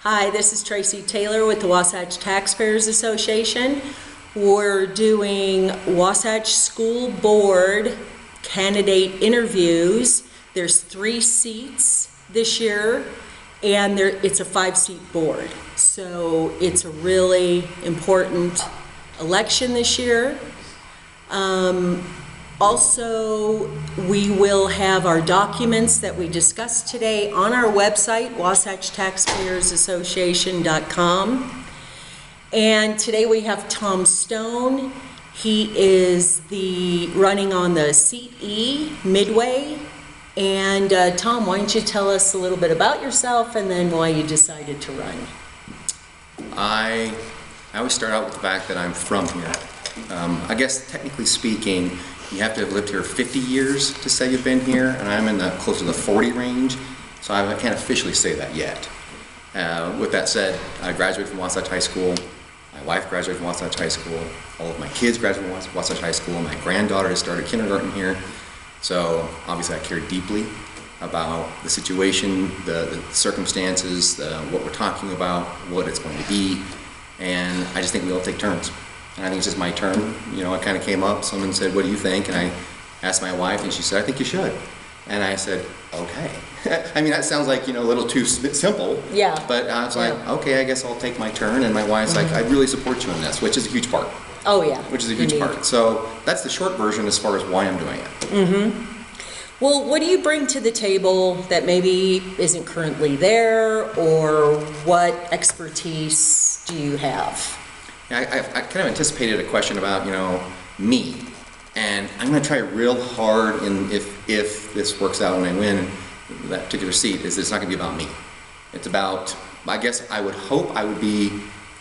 Hi, this is Tracy Taylor with the Wasatch Taxpayers Association. We're doing Wasatch School Board candidate interviews. There's 3 seats this year, and it's a 5-seat board. So it's a really important election this year. Also, we will have our documents that we discussed today on our website, wasatchtaxpayersassociation.com. And today we have Tom Stone. He is running on the Seat E, Midway. And Tom, why don't you tell us a little bit about yourself and then why you decided to run? I always start out with the fact that I'm from here. I guess technically speaking, you have to have lived here 50 years to say you've been here, and I'm in the close to the 40 range, so I can't officially say that yet. With that said, I graduated from Wasatch High School. My wife graduated from Wasatch High School. All of my kids graduated from Wasatch High School. My granddaughter has started kindergarten here. So obviously I care deeply about the situation, the circumstances, what we're talking about, what it's going to be, and I just think we all take turns. And I think it's just my turn. You know, it kind of came up. Someone said, "What do you think?" And I asked my wife, and she said, "I think you should." And I said, "Okay." I mean, that sounds like, a little too simple. Yeah. But I was like, "Okay, I guess I'll take my turn." And my wife's like, "I really support you in this," which is a huge part. Oh, yeah. Which is a huge part. So that's the short version as far as why I'm doing it. Mm-hmm. Well, what do you bring to the table that maybe isn't currently there, or what expertise do you have? I kind of anticipated a question about, me. And I'm going to try real hard, if this works out and I win that particular seat, is it's not going to be about me. It's about, I guess I would hope I would be,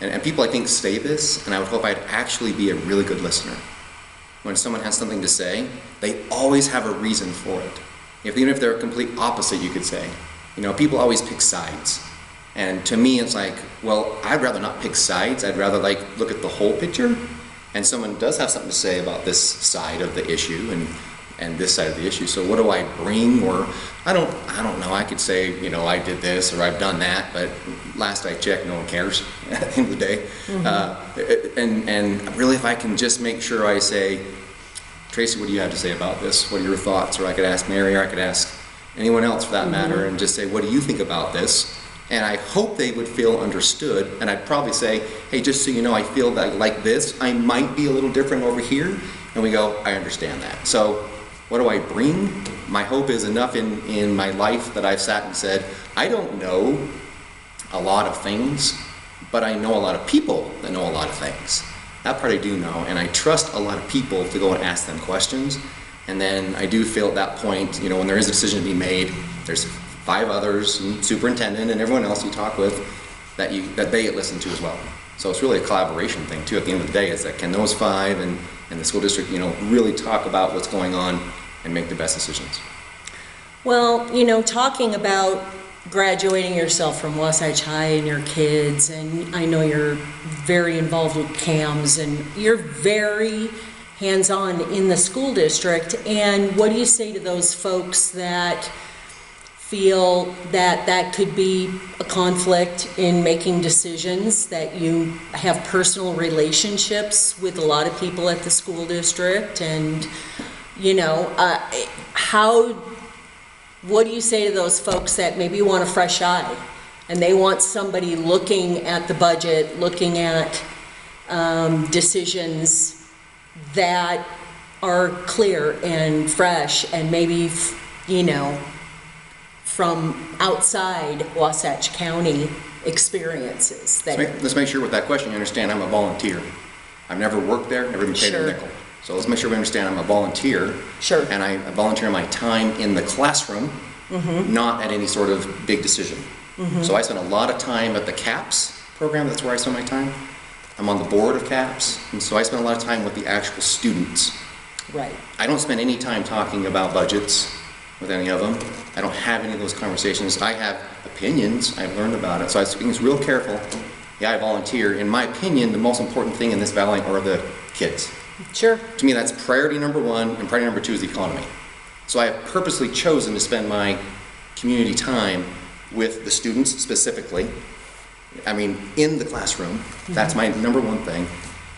and people I think say this, and I would hope I'd actually be a really good listener. When someone has something to say, they always have a reason for it. Even if they're a complete opposite, you could say. People always pick sides. And to me, it's like, well, I'd rather not pick sides. I'd rather look at the whole picture. And someone does have something to say about this side of the issue and this side of the issue. So what do I bring? Or I don't know. I could say, I did this or I've done that. But last I checked, no one cares at the end of the day. Mm-hmm. And really, if I can just make sure I say, "Tracy, what do you have to say about this? What are your thoughts?" Or I could ask Mary, or I could ask anyone else for that mm-hmm. matter, and just say, "What do you think about this?" And I hope they would feel understood. And I'd probably say, "Hey, just so you know, I feel that like this. I might be a little different over here." And we go, "I understand that." So what do I bring? My hope is enough in my life that I've sat and said, I don't know a lot of things, but I know a lot of people that know a lot of things. That part I do know. And I trust a lot of people to go and ask them questions. And then I do feel at that point, when there is a decision to be made, there's 5 others, and superintendent and everyone else you talk with, that they get listened to as well. So it's really a collaboration thing too. At the end of the day, is that can those 5 and the school district, really talk about what's going on and make the best decisions. Well, talking about graduating yourself from Wasatch High and your kids, and I know you're very involved with CAMS, and you're very hands-on in the school district. And what do you say to those folks that feel that could be a conflict in making decisions, that you have personal relationships with a lot of people at the school district, and what do you say to those folks that maybe want a fresh eye and they want somebody looking at the budget, looking at decisions that are clear and fresh, and maybe from outside Wasatch County experiences? Let's make sure with that question you understand I'm a volunteer. I've never worked there, never been paid a nickel. So let's make sure we understand I'm a volunteer. Sure. And I volunteer my time in the classroom, mm-hmm. not at any sort of big decision. Mm-hmm. So I spend a lot of time at the CAPS program. That's where I spend my time. I'm on the board of CAPS, and so I spend a lot of time with the actual students. Right. I don't spend any time talking about budgets with any of them. I don't have any of those conversations. I have opinions. I've learned about it. So I was being real careful. Yeah, I volunteer. In my opinion, the most important thing in this valley are the kids. Sure. To me, that's priority number 1, and priority number 2 is the economy. So I have purposely chosen to spend my community time with the students specifically, I mean, in the classroom, that's my number one thing.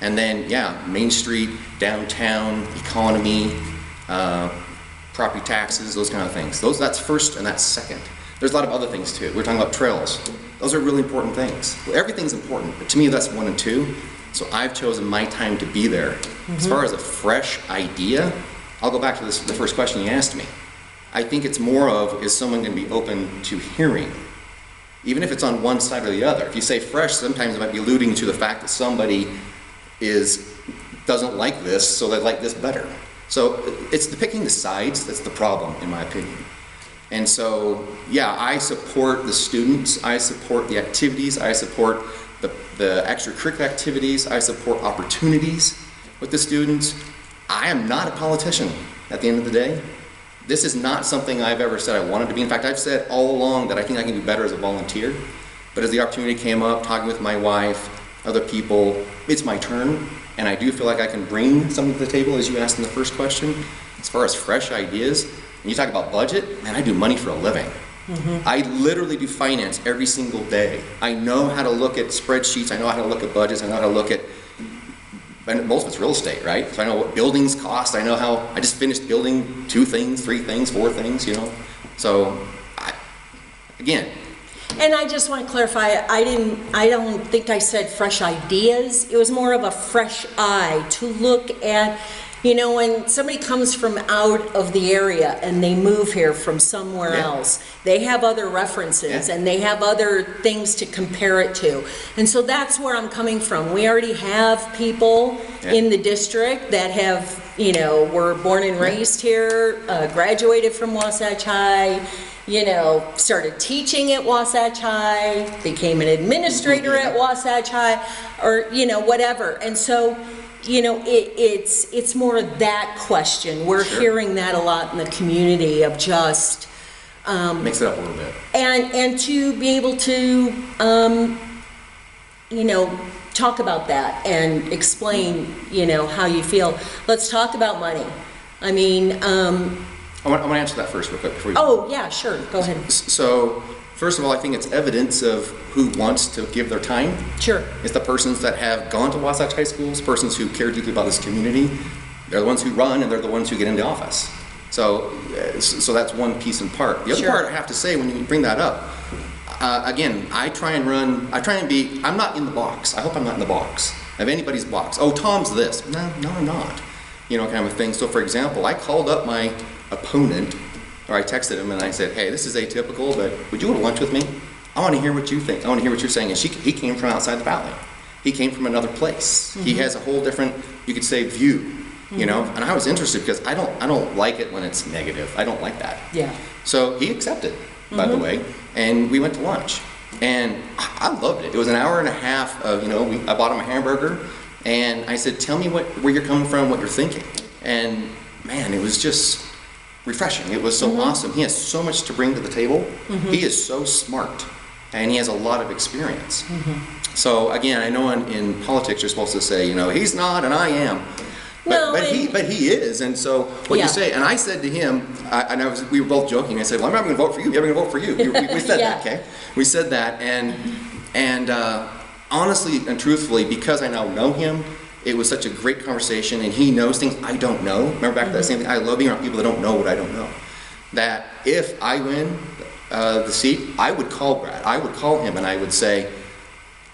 And then, yeah, Main Street, downtown, economy, property taxes, those kind of things. That's first and that's second. There's a lot of other things too. We're talking about trails. Those are really important things. Well, everything's important, but to me that's 1 and 2. So I've chosen my time to be there. As far as a fresh idea, I'll go back to the first question you asked me. I think it's more of, is someone going to be open to hearing? Even if it's on one side or the other. If you say fresh, sometimes it might be alluding to the fact that somebody doesn't like this, so they like this better. So it's the picking the sides that's the problem, in my opinion. And so, yeah, I support the students, I support the activities, I support the extracurricular activities, I support opportunities with the students. I am not a politician at the end of the day. This is not something I've ever said I wanted to be. In fact, I've said all along that I think I can do better as a volunteer. But as the opportunity came up, talking with my wife, other people, it's my turn. And I do feel like I can bring something to the table, as you asked in the first question. As far as fresh ideas, when you talk about budget, man, I do money for a living. I literally do finance every single day. I know how to look at spreadsheets, I know how to look at budgets, I know how to look at, and most of it's real estate, right? So I know what buildings cost, I know how, I just finished building 2 things, 3 things, 4 things, you know? So, again. And I just want to clarify, I don't think I said fresh ideas. It was more of a fresh eye to look at, you know, when somebody comes from out of the area and they move here from somewhere else, they have other references and they have other things to compare it to. And so that's where I'm coming from. We already have people in the district that have, you know, were born and raised here, graduated from Wasatch High, you know, started teaching at Wasatch High, became an administrator at Wasatch High, or, you know, whatever. And so, you know, it's more that question. We're hearing that a lot in the community of just mix it up a little bit, and to be able to you know, talk about that and explain, you know, how you feel. Let's talk about money. I mean, I want to answer that first real quick before you. Oh yeah, sure. Go ahead. So, first of all, I think it's evidence of who wants to give their time. Sure. It's the persons that have gone to Wasatch High Schools, persons who care deeply about this community. They're the ones who run, and they're the ones who get into office. So that's one piece and part. The other part, I have to say, when you bring that up, again, I try and be, I'm not in the box. I hope I'm not in the box of anybody's box. Oh, Tom's this. No, I'm not. You know, kind of a thing. So, for example, I called up my opponent, or I texted him and I said, hey, this is atypical, but would you go to lunch with me? I want to hear what you think. I want to hear what you're saying. And he came from outside the valley. He came from another place. He has a whole different, you could say, view, you know? And I was interested because I don't like it when it's negative. I don't like that. Yeah. So he accepted, by the way, and we went to lunch. And I loved it. It was an hour and a half of, you know, I bought him a hamburger, and I said, tell me where you're coming from, what you're thinking. And man, it was just refreshing. It was so awesome. He has so much to bring to the table. He is so smart, and he has a lot of experience. So again, I know in politics you're supposed to say, you know, he's not and I am. But he is, and so what you say, and I said to him, we were both joking. I said, "Well, I'm not going to vote for you. You're going to vote for you." We said that, okay? We said that, and honestly and truthfully, because I now know him, it was such a great conversation, and he knows things I don't know. Remember back to that same thing? I love being around people that don't know what I don't know. That if I win the seat, I would call Brad. I would call him, and I would say,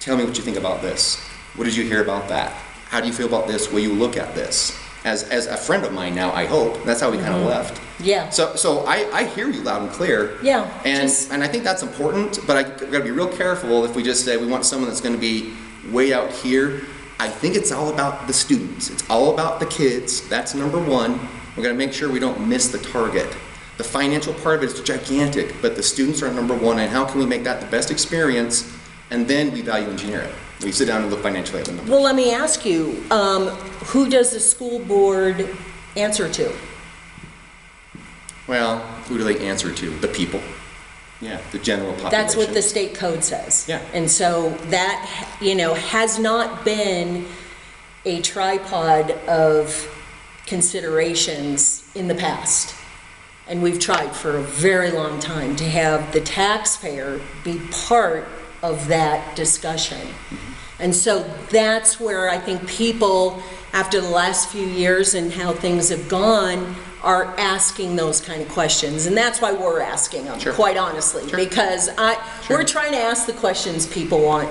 "Tell me what you think about this. What did you hear about that? How do you feel about this? Will you look at this?" As a friend of mine now, I hope. That's how we kind of left. Yeah. So I hear you loud and clear. Yeah. And I think that's important, but I've got to be real careful if we just say we want someone that's going to be way out here. I think it's all about the students. It's all about the kids. That's number one. We're going to make sure we don't miss the target. The financial part of it is gigantic, but the students are number one, and how can we make that the best experience, and then we value engineer it. We sit down and look financially at the numbers. Well, let me ask you, who does the school board answer to? Well, who do they answer to? The people. Yeah, the general population. That's what the state code says. Yeah. And so that, you know, has not been a tripod of considerations in the past. And we've tried for a very long time to have the taxpayer be part of that discussion. And so that's where I think people, after the last few years and how things have gone, are asking those kind of questions. And that's why we're asking them, Sure. quite honestly. Sure. Because we're trying to ask the questions people want,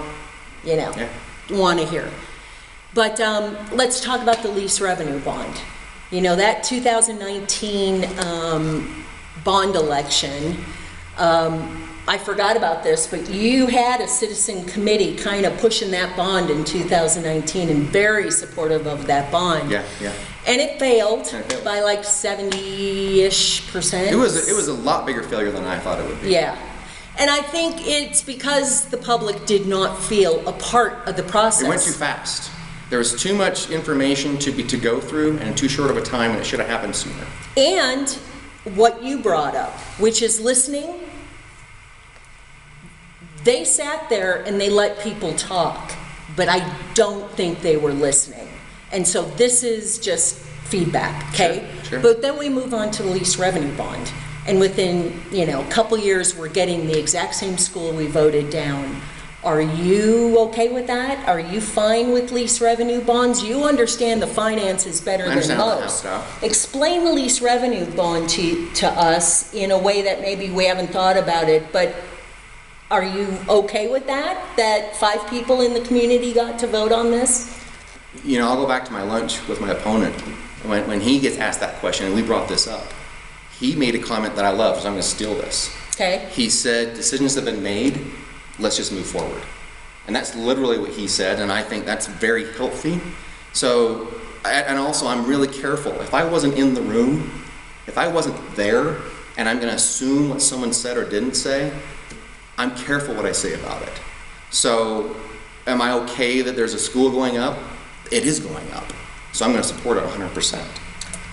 want to hear. But let's talk about the lease revenue bond. That 2019 bond election, I forgot about this, but you had a citizen committee kind of pushing that bond in 2019 and very supportive of that bond. Yeah. And it failed by like 70-ish%. It was a lot bigger failure than I thought it would be. Yeah. And I think it's because the public did not feel a part of the process. It went too fast. There was too much information to go through and too short of a time, and it should have happened sooner. And what you brought up, which is listening. They sat there and they let people talk, but I don't think they were listening. And so this is just feedback, okay? Sure. But then we move on to the lease revenue bond. And within, a couple years, we're getting the exact same school we voted down. Are you okay with that? Are you fine with lease revenue bonds? You understand the finances better than most. Explain the lease revenue bond to us in a way that maybe we haven't thought about it, but are you okay with that? That 5 people in the community got to vote on this? I'll go back to my lunch with my opponent. When he gets asked that question, and we brought this up, he made a comment that I love, so I'm going to steal this. Okay. He said, decisions have been made, let's just move forward. And that's literally what he said, and I think that's very healthy. So, and also I'm really careful. If I wasn't in the room, if I wasn't there, and I'm going to assume what someone said or didn't say, I'm careful what I say about it. So, am I okay that there's a school going up? It is going up. So I'm going to support it 100%.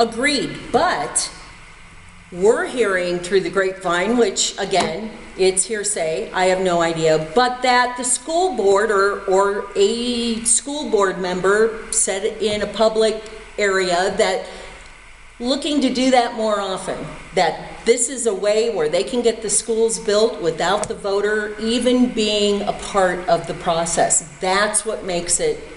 Agreed, but we're hearing through the grapevine, which again, it's hearsay, I have no idea, but that the school board or a school board member said in a public area that looking to do that more often, that this is a way where they can get the schools built without the voter even being a part of the process. That's what makes it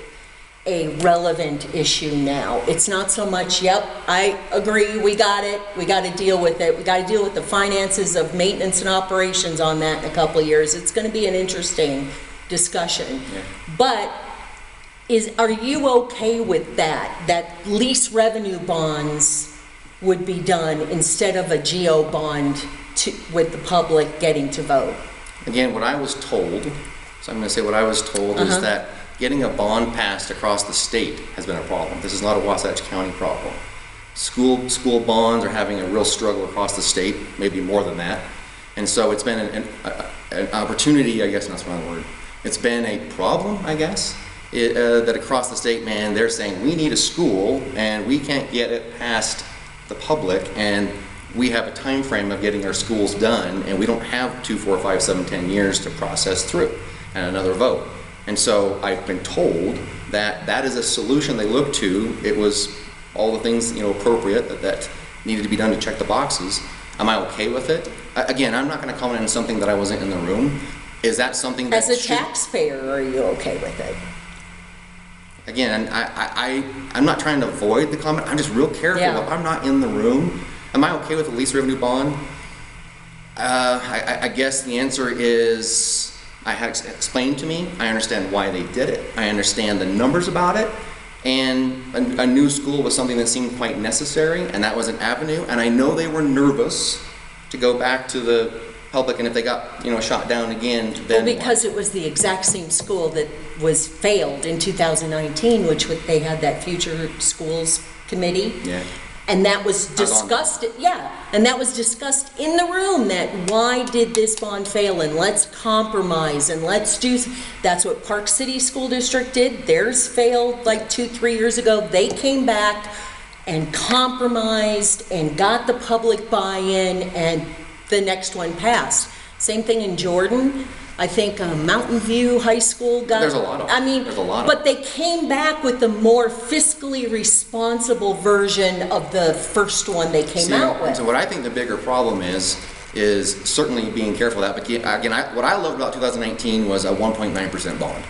a relevant issue now. It's not so much, yep, I agree, we got it, we got to deal with it, we got to deal with the finances of maintenance and operations on that in a couple of years. It's going to be an interesting discussion. Yeah. But are you okay with that lease revenue bonds would be done instead of a GO bond with the public getting to vote? Again, what I was told, so I'm going to say what I was told is that getting a bond passed across the state has been a problem. This is not a Wasatch County problem. School bonds are having a real struggle across the state, maybe more than that. And so it's been an opportunity, I guess that's the wrong word. It's been a problem, I guess, that across the state, man, they're saying we need a school and we can't get it past the public, and we have a time frame of getting our schools done, and we don't have 2, 4, 5, 7, 10 years to process through and another vote. And so I've been told that that is a solution they look to. It was all the things appropriate that needed to be done to check the boxes. Am I okay with it? Again, I'm not going to comment on something that I wasn't in the room. Is that something that as a taxpayer, are you okay with it? Again, I'm not trying to avoid the comment. I'm just real careful. Yeah. If I'm not in the room, am I okay with the lease revenue bond? I guess the answer is I had explained to me. I understand why they did it. I understand the numbers about it. And a new school was something that seemed quite necessary, and that was an avenue. And I know they were nervous to go back to the public, and if they got shot down again, then well, because it was the exact same school that was failed in 2019, which they had that Future Schools Committee. Yeah. And that was discussed, and that was discussed in the room, that why did this bond fail, and let's compromise, and let's do, that's what Park City School District did. Theirs failed like 2-3 years ago. They came back and compromised and got the public buy-in, and the next one passed. Same thing in Jordan. I think Mountain View High School got... There's a lot of them. There's a lot of but they came back with the more fiscally responsible version of the first one they came out with. So what I think the bigger problem is is certainly being careful of that. But again, what I loved about 2019 was a 1.9% bond.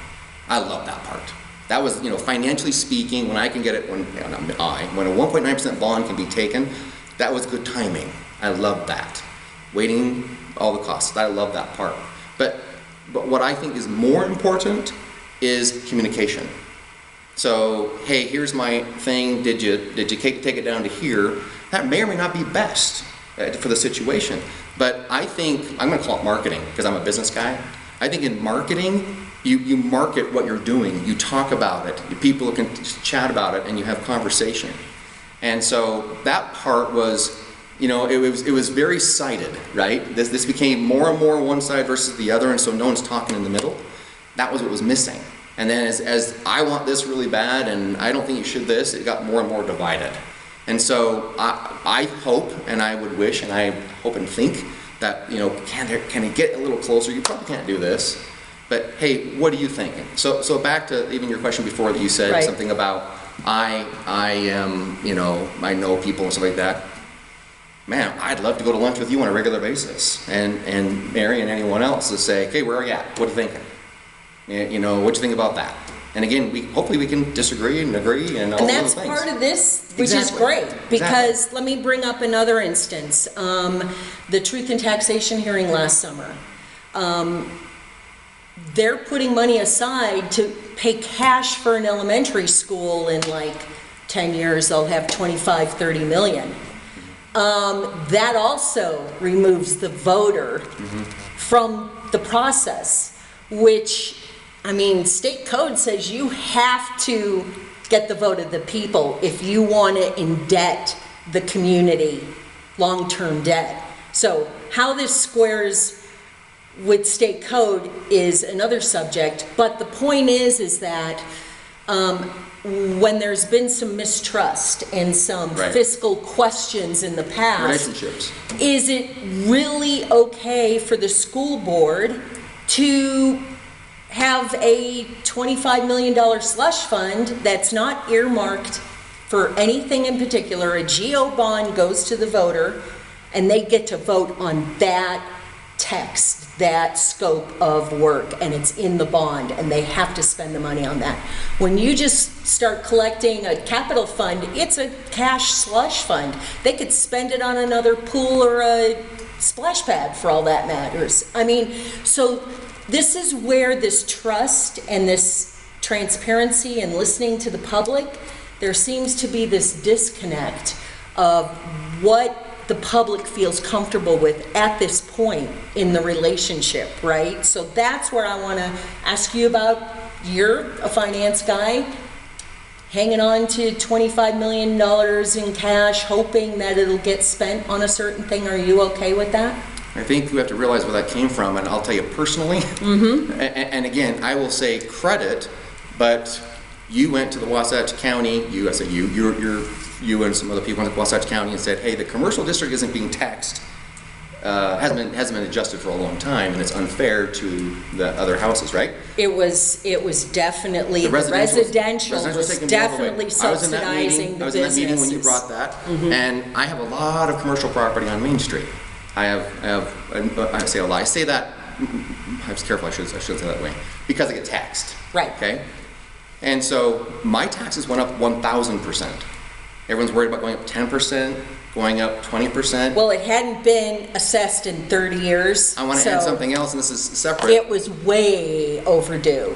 I love that part. That was, financially speaking, when I can get it, when a 1.9% bond can be taken, that was good timing. I love that. Waiting all the costs. I love that part. But what I think is more important is communication. So, hey, here's my thing. Did you take it down to here? That may or may not be best for the situation. But I think, I'm going to call it marketing because I'm a business guy. I think in marketing, you market what you're doing. You talk about it. People can chat about it, and you have conversation. And so that part was, it was very sided, right? This became more and more one side versus the other, and so no one's talking in the middle. That was what was missing. And then as I want this really bad, and I don't think you should this, it got more and more divided. And so I hope, and I would wish, and I hope and think that, can it get a little closer? You probably can't do this, but hey, what are you thinking? So back to even your question before that you said right. something about I am, I know people and stuff like that. Man, I'd love to go to lunch with you on a regular basis, and Mary and anyone else to say, okay, where are you at? What are you thinking? What do you think about that? And again, hopefully we can disagree and agree and all those things. And that's part of this, which Exactly. is great, because Exactly. let me bring up another instance. The Truth in Taxation hearing last summer. They're putting money aside to pay cash for an elementary school in like 10 years, they'll have 25, 30 million. That also removes the voter from the process, which, state code says you have to get the vote of the people if you want to indebt the community, long-term debt. So how this squares with state code is another subject, but the point is that when there's been some mistrust and some Right. fiscal questions in the past, Relationships. is it really okay for the school board to have a $25 million slush fund that's not earmarked for anything in particular? A GO bond goes to the voter, and they get to vote on that text, that scope of work, and it's in the bond, and they have to spend the money on that. When you just start collecting a capital fund, it's a cash slush fund. They could spend it on another pool or a splash pad for all that matters. So this is where this trust and this transparency and listening to the public, there seems to be this disconnect of what the public feels comfortable with at this point in the relationship, right? So that's where I want to ask you about. You're a finance guy, hanging on to $25 million in cash, hoping that it'll get spent on a certain thing. Are you okay with that? I think you have to realize where that came from, and I'll tell you personally. And again, I will say credit, but you went to the Wasatch County. You and some other people went to Wasatch County and said, "Hey, the commercial district isn't being taxed. Hasn't been adjusted for a long time, and it's unfair to the other houses, right?" It was definitely The the residential was taken me all the way. definitely subsidizing the I was in that meeting when you businesses. brought that, and I have a lot of commercial property on Main Street. I say a lot. I say that. I was careful. I should say that way because I get taxed. Right. Okay. And so my taxes went up 1,000%. Everyone's worried about going up 10%, going up 20%. Well, it hadn't been assessed in 30 years. I want to add something else, and this is separate. It was way overdue.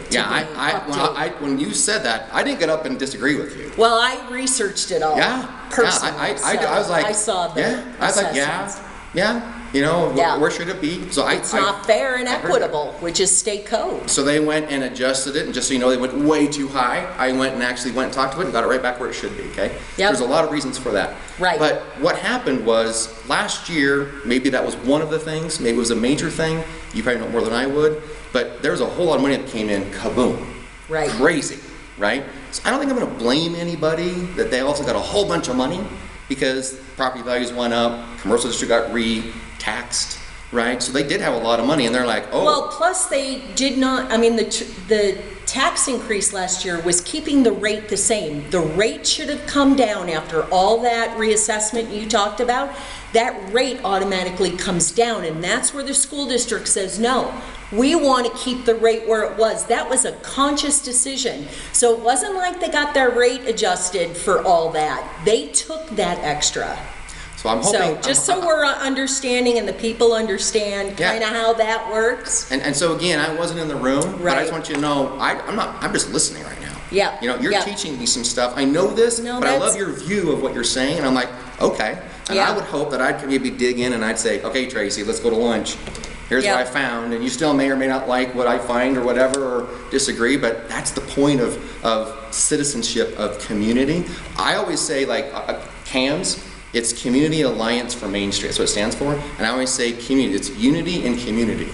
When you said that, I didn't get up and disagree with you. Well, I researched it all. Personally. I was like, I saw the assessments. where should it be? So It's not fair and equitable, which is state code. So they went and adjusted it, and just so you know, they went way too high. I went and actually went and talked to it and got it right back where it should be, okay? Yep. There's a lot of reasons for that. Right. But what happened was, last year, maybe that was one of the things, maybe it was a major thing, you probably know more than I would, but there was a whole lot of money that came in, kaboom. Right. Crazy, right? So I don't think I'm gonna blame anybody that they also got a whole bunch of money, because property values went up, commercial district got re-taxed, right? So they did have a lot of money, and they're like, oh. Well, plus they did not, I mean, the tax increase last year was keeping the rate the same. The rate should have come down after all that reassessment you talked about. That rate automatically comes down, and that's where the school district says, no, we want to keep the rate where it was. That was a conscious decision. So it wasn't like they got their rate adjusted for all that. They took that extra. So I'm hoping. So we're understanding and the people understand kind of how that works. And so again, I wasn't in the room, but I Right. just want you to know, I'm just listening right now. Yeah. You know, you're Yeah. teaching me some stuff. I know this, No, but I that's- love your view of what you're saying, and I'm like, okay. And Yeah. I would hope that I'd maybe dig in and I'd say, okay, Tracy, let's go to lunch. Here's Yeah. what I found, and you still may or may not like what I find or whatever, or disagree, but that's the point of citizenship, of community. I always say, like, CAMS, it's Community Alliance for Main Street. That's what it stands for. And I always say community. It's unity and community.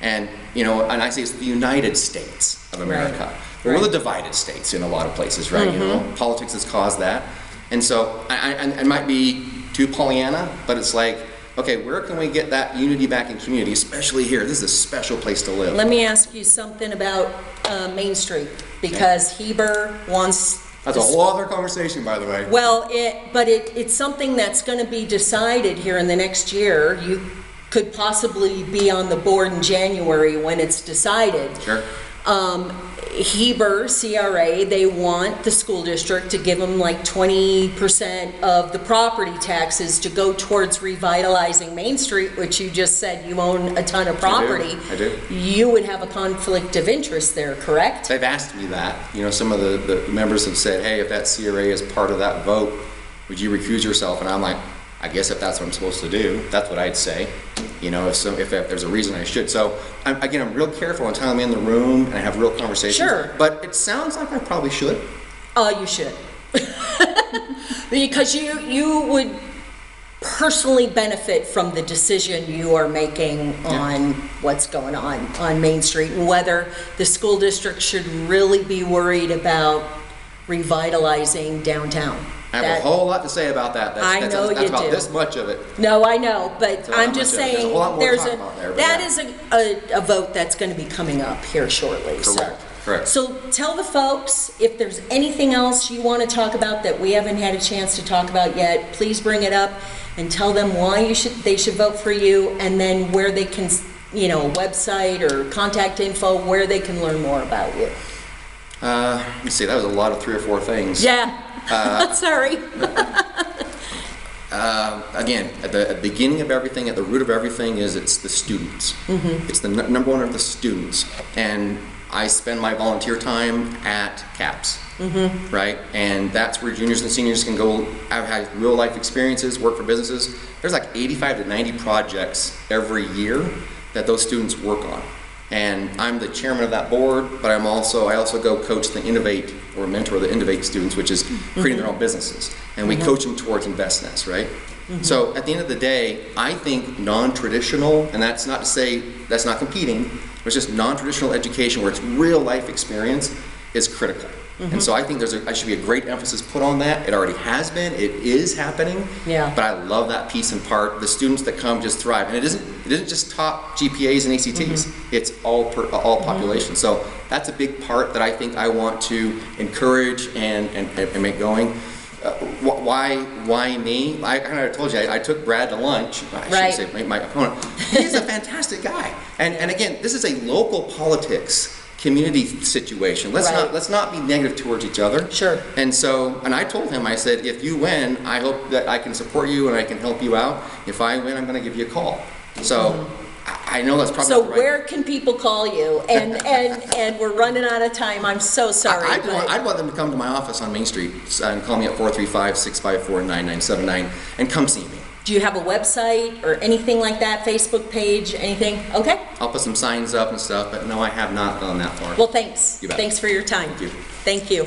And, you know, and I say it's the United States of America. Right. We're the divided states in a lot of places, right? You know, politics has caused that. And so, and it might be too Pollyanna, but it's like, okay, where can we get that unity back in community, especially here? This is a special place to live. Let me ask you something about Main Street, because Heber wants... That's a whole other conversation, by the way. Well, it's something that's going to be decided here in the next year. You could possibly be on the board in January when it's decided. Sure. Heber, CRA, they want the school district to give them like 20% of the property taxes to go towards revitalizing Main Street, which you just said you own a ton of property. I do. You would have a conflict of interest there, correct? They've asked me that. You know, some of the members have said, hey, if that CRA is part of that vote, would you recuse yourself? And I'm like, I guess if that's what I'm supposed to do, that's what I'd say. You know, if there's a reason I should. So, I'm real careful until I'm in the room and I have real conversations. Sure. But it sounds like I probably should. You should. Because you would personally benefit from the decision you are making on what's going on Main Street, and whether the school district should really be worried about revitalizing downtown. I have a whole lot to say about that. That's about this much of it. No, I know, but So I'm just there's a saying, whole lot more to talk about there, but that yeah. is a vote that's going to be coming up here shortly. Correct. So tell the folks, if there's anything else you want to talk about that we haven't had a chance to talk about yet, please bring it up and tell them why they should vote for you, and then where they can, you know, website or contact info, where they can learn more about you. Let's see, that was a lot of 3 or 4 things. Yeah. Sorry. Again, at the beginning of everything, at the root of everything it's the students. It's the number one of the students. And I spend my volunteer time at CAPS, right? And that's where juniors and seniors can go. I've had real life experiences, work for businesses. There's like 85 to 90 projects every year that those students work on. And I'm the chairman of that board, but I also go coach the Innovate, or mentor the Innovate students, which is creating their own businesses. And we coach them towards InvestNest, right? So at the end of the day, I think non-traditional, and that's not to say that's not competing, but it's just non-traditional education where it's real life experience is critical. And so I think there should be a great emphasis put on that. It already has been. It is happening. Yeah. But I love that piece and part. The students that come just thrive, and it isn't just top GPAs and ACTs. It's all population. So that's a big part that I think I want to encourage and make going. Why me? I kind of told you I took Brad to lunch. I should say my opponent. He's a fantastic guy. And again, this is a local politics community situation. Let's not be negative towards each other. Sure. And I told him, I said, if you win, I hope that I can support you and I can help you out. If I win, I'm going to give you a call. So I know that's probably not the right. Where can people call you? And we're running out of time. I'm so sorry. I'd want them to come to my office on Main Street and call me at 435-654-9979 and come see me. Do you have a website or anything like that? Facebook page, anything? Okay. I'll put some signs up and stuff, but no, I have not gone that far. Well, thanks. You bet. Thanks for your time. Thank you. Thank you.